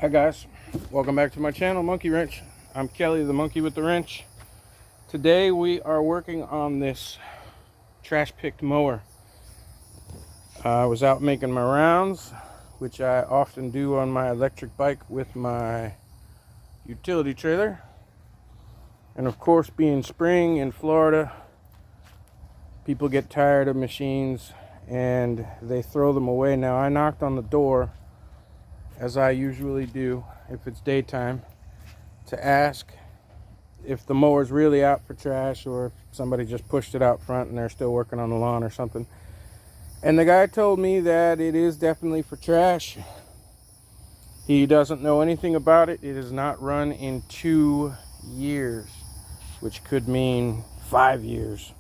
Hi guys, welcome back to my channel, Monkey Wrench. I'm Kelly, the monkey with the wrench. Today we are working on this trash picked mower. I was out making my rounds, which I often do on my electric bike with my utility trailer. And of course, being spring in Florida, people get tired of machines and they throw them away. Now, I knocked on the door, as I usually do if it's daytime, to ask if the mower's really out for trash or if somebody just pushed it out front and they're still working on the lawn or something. And the guy told me that it is definitely for trash. He doesn't know anything about it. It is not run in 2 years, which could mean 5 years.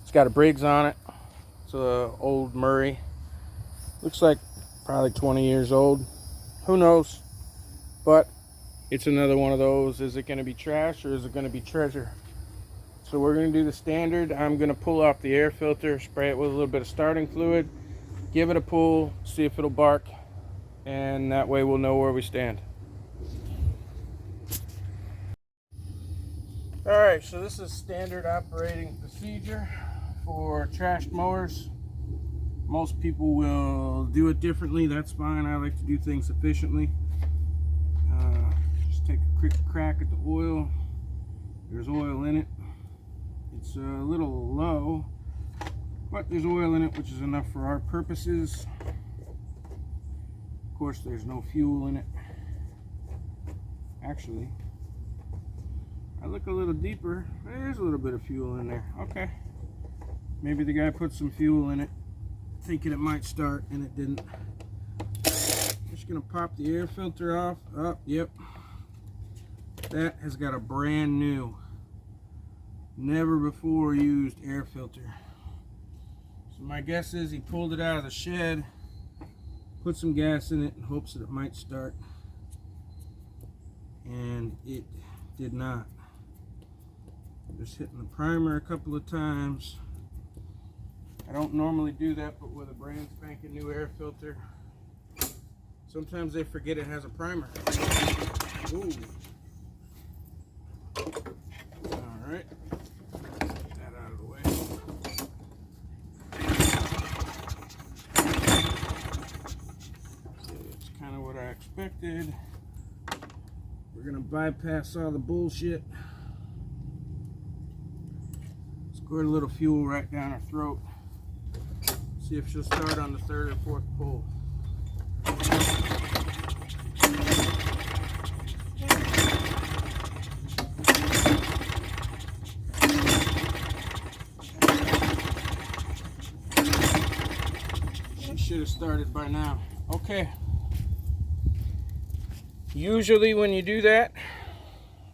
It's got a Briggs on it. It's a old Murray. Looks like probably 20 years old. Who knows? But it's another one of those. Is it going to be trash or is it going to be treasure? So we're going to do the standard. I'm going to pull off the air filter, spray it with a little bit of starting fluid, give it a pull, see if it'll bark, and that way we'll know where we stand. Alright, so this is standard operating procedure for trash mowers. Most people will do it differently. That's fine. I like to do things efficiently. Just take a quick crack at the oil. There's oil in it. It's a little low, but there's oil in it, which is enough for our purposes. Of course, there's no fuel in it. Actually, I look a little deeper. There's a little bit of fuel in there. Okay. Maybe the guy put some fuel in it, thinking it might start, and it didn't. Just gonna pop the air filter off. Oh, yep. That has got a brand new, never before used air filter. So my guess is he pulled it out of the shed, put some gas in it in hopes that it might start, and it did not. Just hitting the primer a couple of times. I don't normally do that, but with a brand spanking new air filter, sometimes they forget it has a primer. Ooh. Alright. Get that out of the way. It's kind of what I expected. We're going to bypass all the bullshit. Squirt a little fuel right down her throat. See if she'll start on the third or fourth pull. She should have started by now. Okay. Usually when you do that,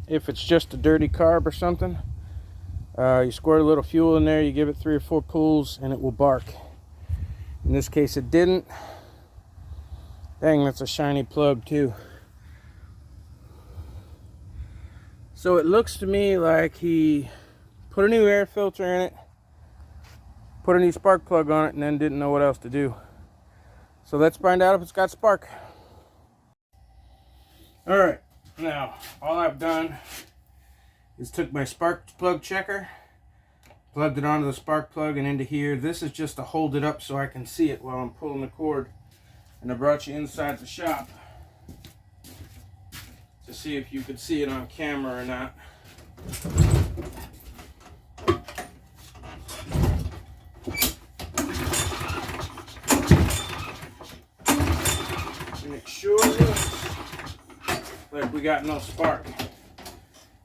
if it's just a dirty carb or something, you squirt a little fuel in there, you give it 3 or 4 pulls, and it will bark. In this case, it didn't. Dang, that's a shiny plug too. So it looks to me like he put a new air filter in it, put a new spark plug on it, and then didn't know what else to do. So let's find out if it's got spark. Alright, now all I've done is took my spark plug checker, plugged it onto the spark plug and into here. This is just to hold it up so I can see it while I'm pulling the cord. And I brought you inside the shop to see if you could see it on camera or not. And it sure looks like we got no spark.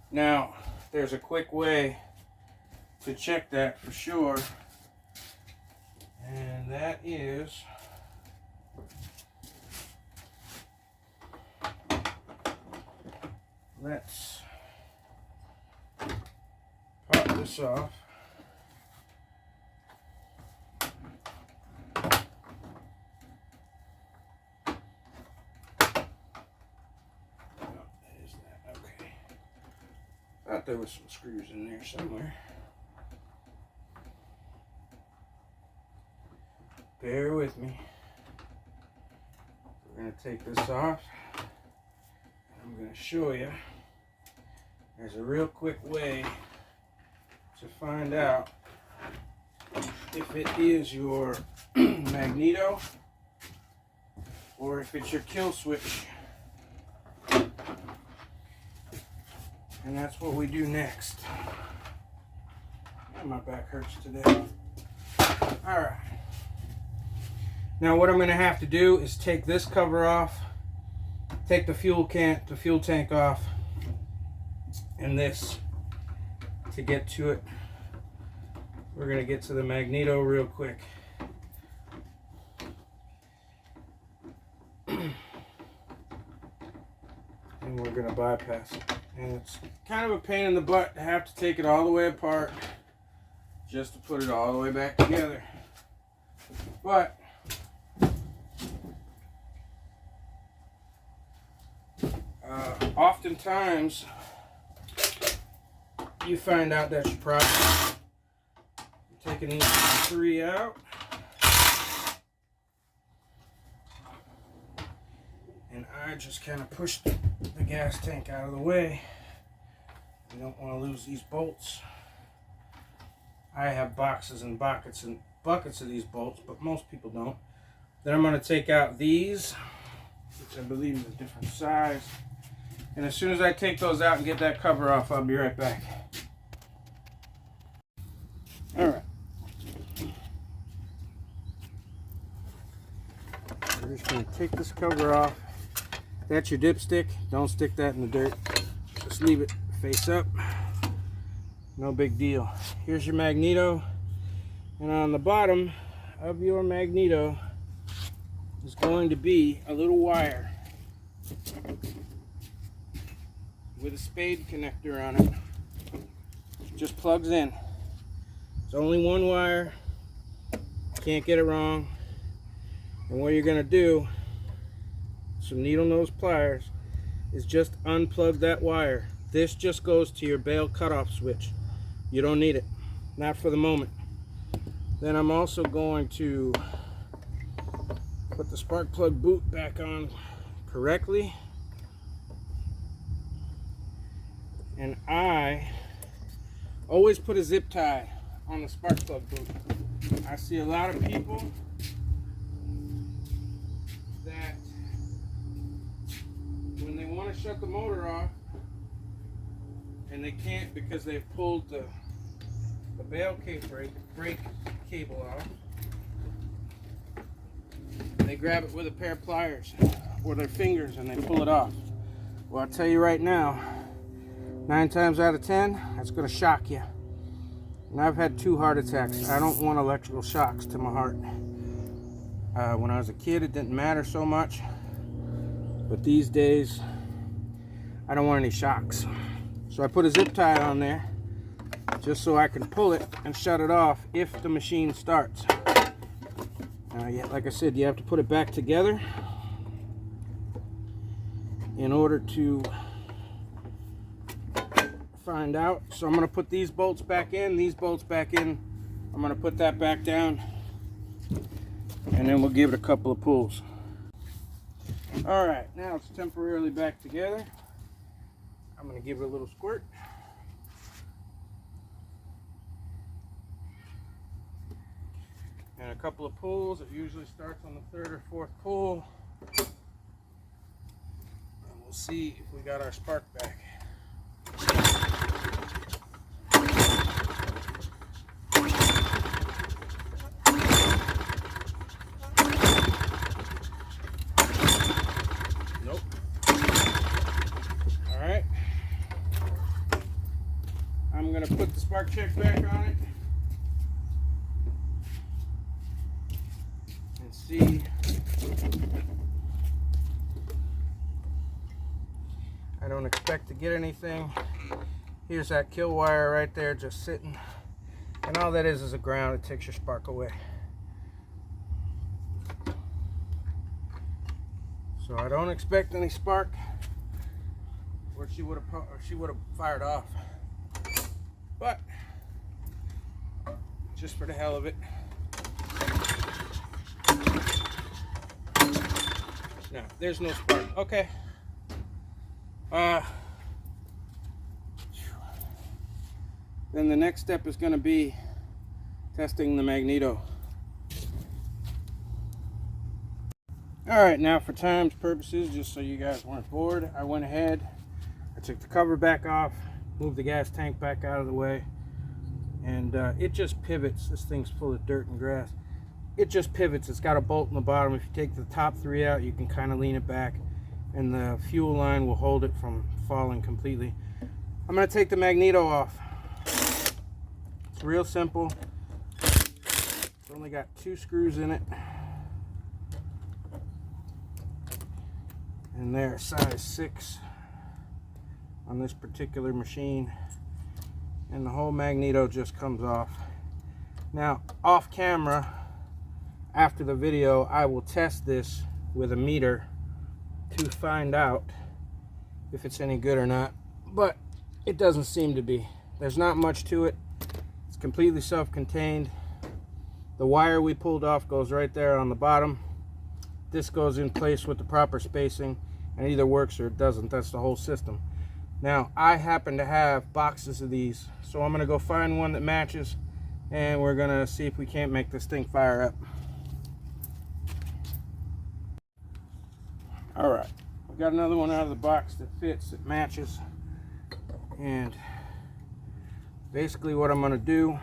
Now, there's a quick way to check that for sure, and that is let's pop this off. Thought there was some screws in there somewhere. Bear with me. We're going to take this off. I'm going to show you. There's a real quick way to find out if it is your magneto or if it's your kill switch. And that's what we do next. My back hurts today. Alright. Now what I'm going to have to do is take this cover off, take the fuel tank off, and this to get to it. We're going to get to the magneto real quick. And we're going to bypass it. And it's kind of a pain in the butt to have to take it all the way apart just to put it all the way back together. But oftentimes you find out that your problem. You're taking these three out, and I just kind of pushed the gas tank out of the way. You don't want to lose these bolts. I have boxes and buckets of these bolts, but most people don't. Then I'm going to take out these, which I believe is a different size. And as soon as I take those out and get that cover off, I'll be right back. Alright. We're just going to take this cover off. That's your dipstick. Don't stick that in the dirt. Just leave it face up. No big deal. Here's your magneto, and on the bottom of your magneto is going to be a little wire with a spade connector on it. It just plugs in. It's only one wire. Can't get it wrong. And what you're going to do, some needle nose pliers, is just unplug that wire. This just goes to your bail cutoff switch. You don't need it, not for the moment. Then I'm also going to put the spark plug boot back on correctly. And I always put a zip tie on the spark plug boot. I see a lot of people that when they want to shut the motor off and they can't because they've pulled the bail brake cable off, they grab it with a pair of pliers or their fingers and they pull it off. Well, I'll tell you right now, 9 times out of 10, that's going to shock you. And I've had 2 heart attacks. I don't want electrical shocks to my heart. When I was a kid, it didn't matter so much. But these days, I don't want any shocks. So I put a zip tie on there just so I can pull it and shut it off if the machine starts. Yeah, like I said, you have to put it back together in order to find out. So I'm going to put these bolts back in, these bolts back in. I'm going to put that back down, and then we'll give it a couple of pulls. Alright, now it's temporarily back together. I'm going to give it a little squirt. And a couple of pulls. It usually starts on the 3rd or 4th pull. And we'll see if we got our spark back. Nope. Alright. I'm going to put the spark check back on it. See, I don't expect to get anything. Here's that kill wire right there just sitting, and all that is a ground. It takes your spark away. So I don't expect any spark, or she would have fired off. But just for the hell of it. No, there's no spark. Okay. Then the next step is going to be testing the magneto. Alright, now for time's purposes, just so you guys weren't bored, I went ahead, I took the cover back off, moved the gas tank back out of the way, and it just pivots. This thing's full of dirt and grass. It just pivots. It's got a bolt in the bottom. If you take the top three out, you can kind of lean it back, and the fuel line will hold it from falling completely. I'm going to take the magneto off. It's real simple. It's only got 2 screws in it. And they're size 6 on this particular machine. And the whole magneto just comes off. Now, off camera, after the video, I will test this with a meter to find out if it's any good or not. But it doesn't seem to be. There's not much to it. It's completely self-contained. The wire we pulled off goes right there on the bottom. This goes in place with the proper spacing, and it either works or it doesn't. That's the whole system. Now, I happen to have boxes of these, so I'm going to go find one that matches, and we're going to see if we can't make this thing fire up. Alright, we got another one out of the box that fits, that matches, and basically what I'm going to do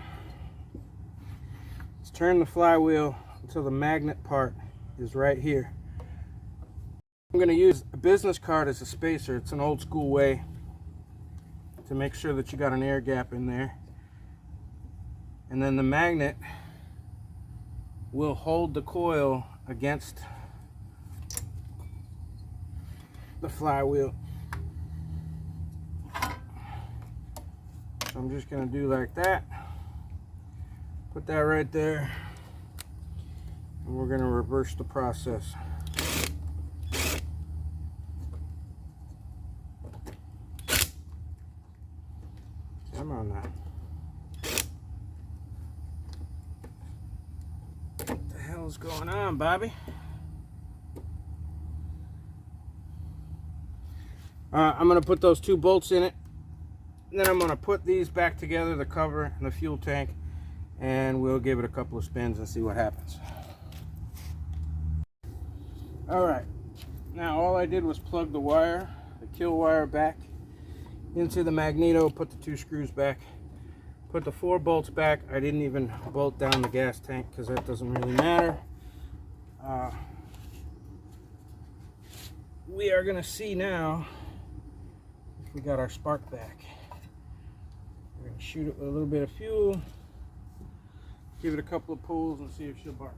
is turn the flywheel until the magnet part is right here. I'm going to use a business card as a spacer. It's an old school way to make sure that you got an air gap in there. And then the magnet will hold the coil against the flywheel. So I'm just going to do like that. Put that right there. And we're going to reverse the process. Come on now. What the hell's going on, Bobby? I'm going to put those 2 bolts in it. And then I'm going to put these back together, the cover and the fuel tank, and we'll give it a couple of spins and see what happens. Alright, now all I did was plug the wire, the kill wire, back into the magneto, put the 2 screws back, put the 4 bolts back. I didn't even bolt down the gas tank because that doesn't really matter. We are going to see now if we got our spark back. We're going to shoot it with a little bit of fuel, give it a couple of pulls, and see if she'll bark.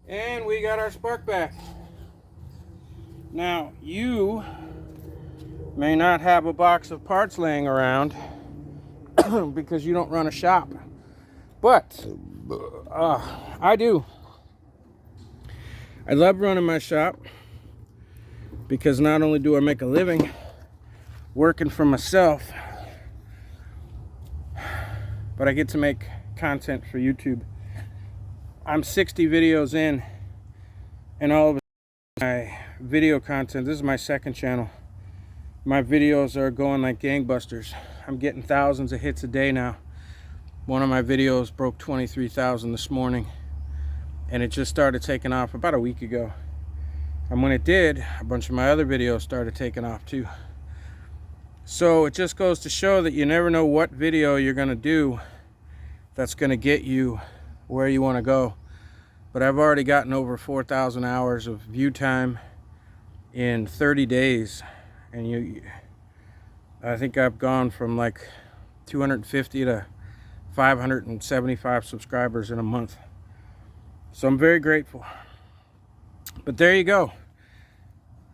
And we got our spark back. Now, you may not have a box of parts laying around because you don't run a shop, but I do. I love running my shop because not only do I make a living working for myself, but I get to make content for YouTube. I'm 60 videos in, and all of my video content, this is my second channel, my videos are going like gangbusters. I'm getting thousands of hits a day now. One of my videos broke 23,000 this morning, and it just started taking off about a week ago. And when it did, a bunch of my other videos started taking off too. So it just goes to show that you never know what video you're going to do that's going to get you where you want to go. But I've already gotten over 4,000 hours of view time in 30 days, and I think I've gone from like 250 to 575 subscribers in a month. So I'm very grateful. But there you go.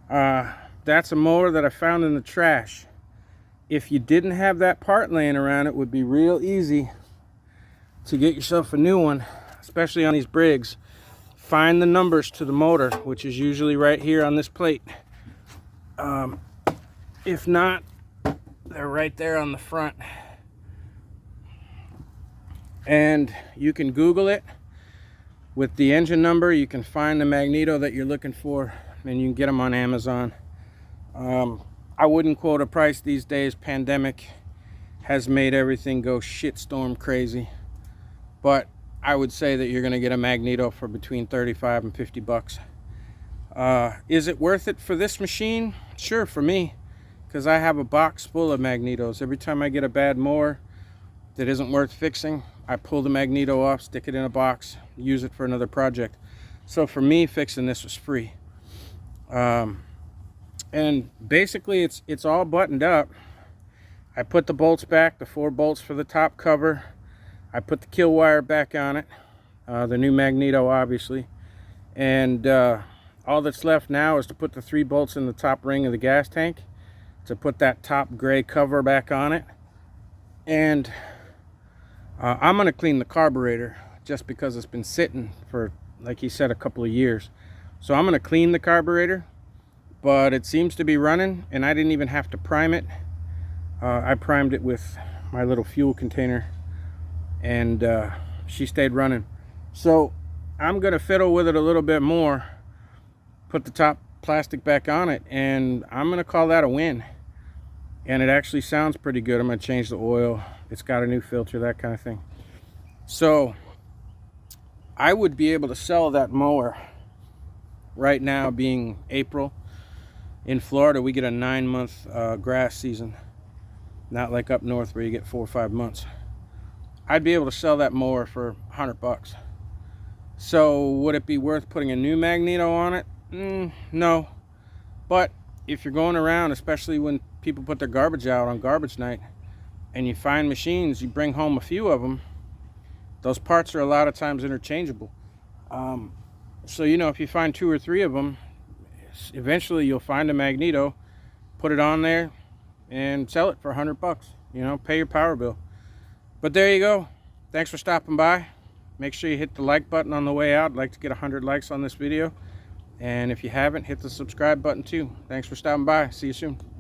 That's a mower that I found in the trash. If you didn't have that part laying around, it would be real easy to get yourself a new one, especially on these Briggs. find the numbers to the motor, which is usually right here on this plate. If not, they're right there on the front. And you can Google it. With the engine number, you can find the magneto that you're looking for, and you can get them on Amazon. I wouldn't quote a price these days. Pandemic has made everything go shitstorm crazy. But I would say that you're going to get a magneto for between 35 and 50 bucks. Is it worth it for this machine? Sure, for me, because I have a box full of magnetos. Every time I get a bad mower that isn't worth fixing, I pull the magneto off, stick it in a box, use it for another project. So for me, fixing this was free. And basically it's all buttoned up. I put the bolts back, the 4 bolts for the top cover. I put the kill wire back on it, the new magneto obviously. And all that's left now is to put the 3 bolts in the top ring of the gas tank, to put that top gray cover back on it. And I'm going to clean the carburetor just because it's been sitting for, like he said, a couple of years. So I'm going to clean the carburetor, but it seems to be running, and I didn't even have to prime it. I primed it with my little fuel container, and she stayed running. So I'm going to fiddle with it a little bit more, put the top plastic back on it, and I'm going to call that a win. And it actually sounds pretty good. I'm going to change the oil. It's got a new filter, that kind of thing. So I would be able to sell that mower right now, being April. In Florida, we get a 9-month grass season, not like up north where you get 4 or 5 months. I'd be able to sell that mower for 100 bucks. So would it be worth putting a new magneto on it? No. But if you're going around, especially when people put their garbage out on garbage night, and you find machines, you bring home a few of them, those parts are a lot of times interchangeable. So, you know, if you find 2 or 3 of them, eventually you'll find a magneto, put it on there, and sell it for 100 bucks. You know, pay your power bill. But there you go. Thanks for stopping by. Make sure you hit the like button on the way out. I'd like to get 100 likes on this video. And if you haven't, hit the subscribe button too. Thanks for stopping by. See you soon.